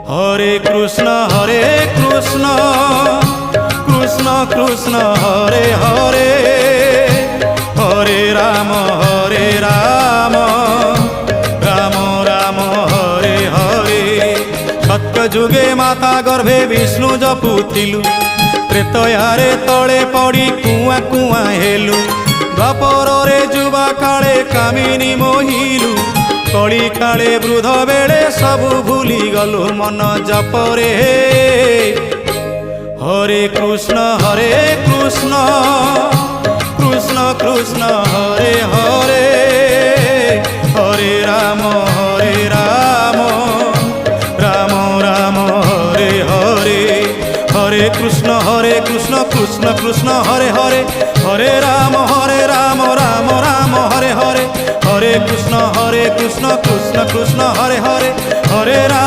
হরে কৃষ্ণ কৃষ্ণ কৃষ্ণ হরে হরে, হরে রাম রাম রাম হরে হরে। সত্য যুগে মাতা গর্ভে বিষ্ণু জপুଥିଲୁ, ତ୍ରେତୟାରେ ତଳେ ପଡ଼ି କୁଆଁ କୁଆଁ ହେଲୁ। ଦ୍ୱାପରରେ ଯୁବା କାଳେ କାମିନୀ ମୋହିଲୁ, କଳି କାଳେ ବୃଦ୍ଧ ବେଳେ ସବୁ ଭୁଲି ଗଲୁ ମନ ଜପରେ। হরে কৃষ্ণ কৃষ্ণ কৃষ্ণ হরে হরে, হরে রাম রাম রাম হরে হরে। হরে কৃষ্ণ কৃষ্ণ কৃষ্ণ হরে হরে, হরে রাম রাম রাম হরে হরে। হরে কৃষ্ণ কৃষ্ণ কৃষ্ণ হরে হরে, হরে রাম।